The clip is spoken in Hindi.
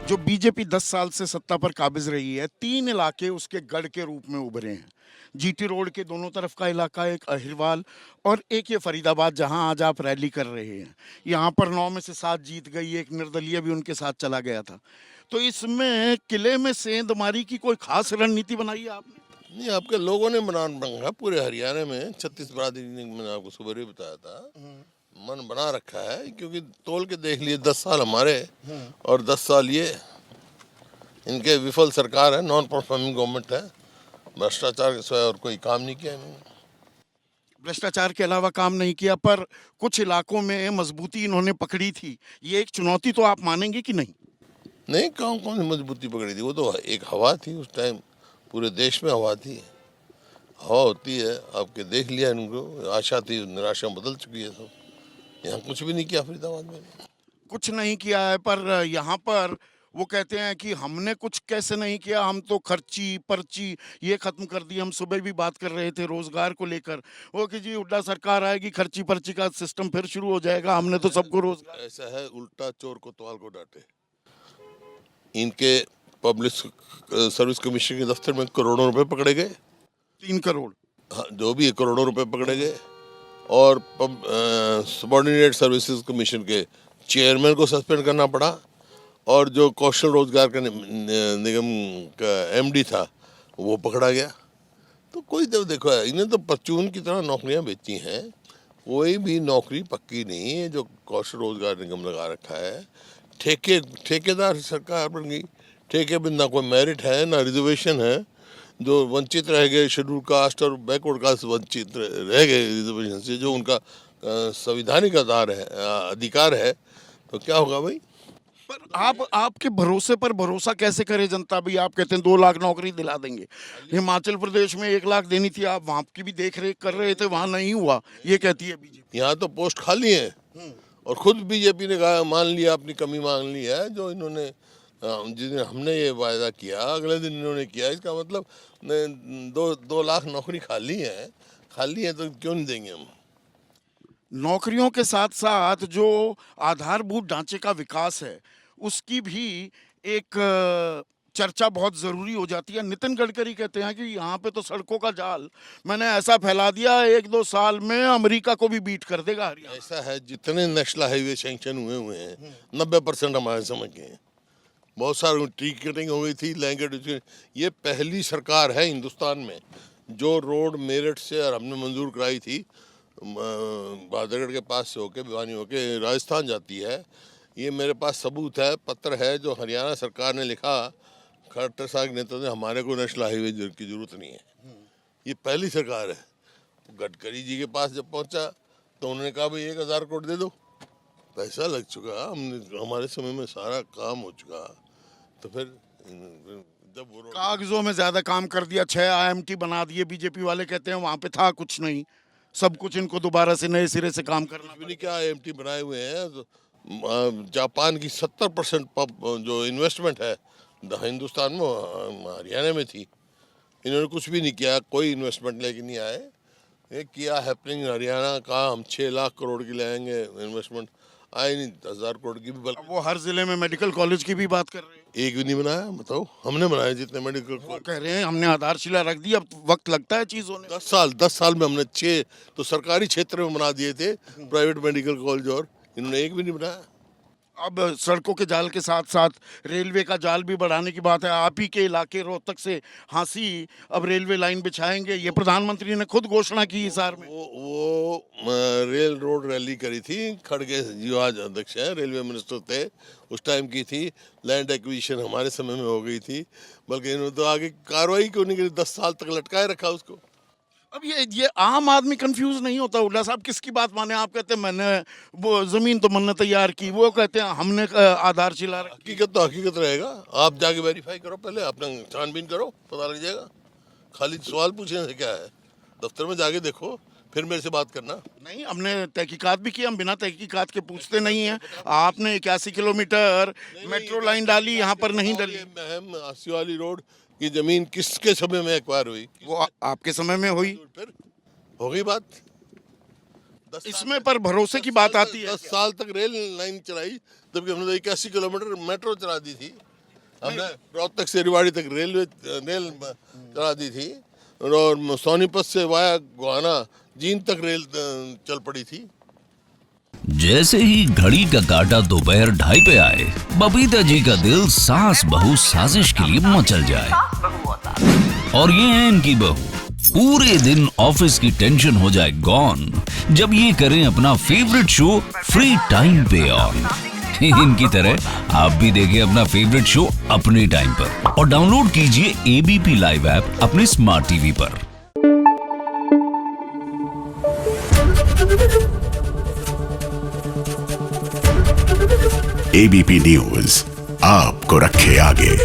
जो बीजेपी 10 साल से सत्ता पर काबिज रही है, 3 इलाके उसके गढ़ के रूप में उभरे हैं। जीटी रोड के दोनों तरफ का इलाका, एक अहिरवाल और एक ये फरीदाबाद जहां आज आप रैली कर रहे हैं। यहाँ पर 9 में से 7 जीत गई, एक निर्दलीय भी उनके साथ चला गया था। तो इसमें किले में सेंधमारी की कोई खास रणनीति बनाई है आपने? नहीं, आपके लोगों ने मन रखा पूरे हरियाणा में 36 बरादरी ने, मैंने आपको सुबह ही बताया था, मन बना रखा है। क्योंकि तोल के देख लिए 10 साल हमारे और 10 साल ये इनके विफल सरकार है, नॉन परफॉर्मिंग गवर्नमेंट है। भ्रष्टाचार के सिवाय और कोई काम नहीं किया इन्होंने। भ्रष्टाचार के अलावा काम नहीं किया, पर कुछ इलाकों में मजबूती इन्होंने पकड़ी थी। ये एक चुनौती तो आप मानेंगे कि नहीं? नहीं, कौन कौन सी मजबूती पकड़ी थी? वो तो एक हवा थी उस टाइम, पूरे देश में हवा थी। हवा होती है, आपके देख लिया इनको, आशा थी, निराशा बदल चुकी है सब। यहाँ कुछ भी नहीं किया फरीदाबाद में। कुछ नहीं किया है, पर यहाँ पर वो कहते हैं कि हमने कुछ कैसे नहीं किया, हम तो खर्ची पर्ची ये खत्म कर दी। हम सुबह भी बात कर रहे थे रोजगार को लेकर, वो कि जी हुड्डा सरकार आएगी, खर्ची पर्ची का सिस्टम फिर शुरू हो जाएगा, हमने तो सबको रोजगार। ऐसा है, उल्टा चोर को तवाल को डांटे। इनके पब्लिक सर्विस कमीशन के दफ्तर में करोड़ों रुपए पकड़े गए। 3 करोड़। हाँ, जो भी है, करोड़ों रुपए पकड़े गए। और सबॉर्डिनेट सर्विसेज कमीशन के चेयरमैन को सस्पेंड करना पड़ा। और जो कौशल रोजगार का निगम का एमडी था, वो पकड़ा गया। तो कोई तो देखो, इन्हें तो परचून की तरह नौकरियां बेची हैं। कोई भी नौकरी पक्की नहीं है। जो कौशल रोजगार निगम लगा रखा है, ठेकेदार सरकार बन गई। ठेके में ना कोई मेरिट है, ना रिजर्वेशन है। जो वंचित रह गए, शेड्यूल कास्ट और बैकवर्ड कास्ट वंचित रह गए रिजर्वेशन से, जो उनका संविधानिक अधिकार है। तो क्या होगा भाई? पर आप आपके भरोसे पर भरोसा कैसे करे जनता? भी आप कहते हैं 2 लाख नौकरी दिला देंगे। हिमाचल प्रदेश में 1 लाख देनी थी, आप वहां की भी देख रेख कर रहे थे, वहां नहीं हुआ, ये कहती है बीजेपी। यहाँ तो पोस्ट खाली है। और खुद बीजेपी ने कहा, मान लिया, अपनी कमी मान ली है। जो इन्होंने जिस दिन हमने ये वायदा किया, अगले दिन इन्होंने किया। इसका मतलब 2 लाख नौकरी खाली है तो क्यों नहीं देंगे हम? नौकरियों के साथ साथ जो आधारभूत ढांचे का विकास है, उसकी भी एक चर्चा बहुत जरूरी हो जाती है। नितिन गडकरी कहते हैं कि यहाँ पे तो सड़कों का जाल मैंने ऐसा फैला दिया, 1-2 साल में अमेरिका को भी बीट कर देगा हरियाणा। ऐसा है, जितने नेशनल हाईवे सैंक्शन हुए हैं, 90% हमारे समझ के हैं। बहुत सारी टिकटिंग हो गई थी, लैंग्वेज। ये पहली सरकार है हिंदुस्तान में जो रोड मेरठ से और हमने मंजूर कराई थी, बादरगढ़ के पास से होके, भिवानी होके राजस्थान जाती है। ये मेरे पास सबूत है, पत्र है, जो हरियाणा सरकार ने लिखा खट्टर साहब के नेता ने, हमारे को नेशनल हाईवे की जरूरत नहीं है। ये पहली सरकार है। गडकरी जी के पास जब पहुंचा तो उन्होंने कहा, भाई 1000 करोड़ दे दो। पैसा लग चुका, हमने हमारे समय में सारा काम हो चुका। तो फिर जब वो कागजों में ज्यादा काम कर दिया, 6 आईएमटी बना दिए। बीजेपी वाले कहते हैं वहां पे था कुछ नहीं, सब कुछ इनको दोबारा से नए सिरे से काम करना। भी नहीं, क्या एमटी बनाए हुए हैं। तो जापान की 70% जो इन्वेस्टमेंट है हिंदुस्तान में, हरियाणा में थी। इन्होंने कुछ भी नहीं किया, कोई इन्वेस्टमेंट लेके नहीं आए। ये किया हैपनिंग हरियाणा का, हम 6 लाख करोड़ की लाएंगे इन्वेस्टमेंट, आए नहीं 1000 करोड़ की भी। अब बल्कि वो हर जिले में मेडिकल कॉलेज की भी बात कर रहे हैं। एक भी नहीं बनाया। बताओ, हमने बनाए जितने मेडिकल वो कॉलेज। कह रहे हैं हमने आधारशिला रख दी, अब वक्त लगता है चीज होने। 10 साल में हमने 6 तो सरकारी क्षेत्र में बना दिए थे, प्राइवेट मेडिकल कॉलेज, और इन्होंने एक भी नहीं बनाया। अब सड़कों के जाल के साथ साथ रेलवे का जाल भी बढ़ाने की बात है। आप ही के इलाके रोहतक से हांसी अब रेलवे लाइन बिछाएंगे, ये प्रधानमंत्री ने खुद घोषणा की हिसार में। वो रेल रोड रैली करी थी, खड़गे जो आज अध्यक्ष हैं, रेलवे मिनिस्टर थे उस टाइम की थी। लैंड एक्विजिशन हमारे समय में हो गई थी। बल्कि इन्होंने तो आगे कार्रवाई क्यों नहीं करी, 10 साल तक लटकाए रखा उसको। अब ये आम आदमी कंफ्यूज नहीं होता? हुड्डा साहब किसकी बात माने? आप कहते हैं मैंने वो जमीन तो मैंने तैयार की, वो कहते हैं हमने आधारशिला रखी। हकीकत तो हकीकत रहेगा। आप जाके वेरीफाई करो, पहले अपना छानबीन करो, पता लग जाएगा। खाली सवाल पूछने से क्या है? दफ्तर में जाके देखो, फिर मेरे से बात करना। नहीं, हमने तहकीकात भी की, हम बिना तहकीकात के पूछते नहीं हैं। आपने 81 किलोमीटर मेट्रो लाइन डाली, यहाँ पर नहीं डाली। महम आसी वाली रोड की जमीन किसके समय में एक्वायर हुई? वो आपके समय में हुई। फिर हो गई बात। इसमें पर भरोसे की बात आती है। 10 साल तक रेल लाइन चलाई, जबकि हमने तो 81 किलोमीटर मेट्रो चला दी थी। हमने रोहतक से रेवाड़ी तक रेल चला दी थी और सोनीपत से वाया गोहाना जींद तक रेल चल पड़ी थी। जैसे ही घड़ी का काटा दोपहर 2:30 पे आए, बबीता जी का दिल सास बहू साजिश के लिए मचल जाए। और ये है इनकी बहू, पूरे दिन ऑफिस की टेंशन हो जाए गॉन जब ये करें अपना फेवरेट शो फ्री टाइम पे ऑन। इनकी तरह आप भी देखिए अपना फेवरेट शो अपने टाइम पर और डाउनलोड कीजिए एबीपी लाइव ऐप अपने स्मार्ट टीवी पर। एबीपी न्यूज आपको रखे आगे।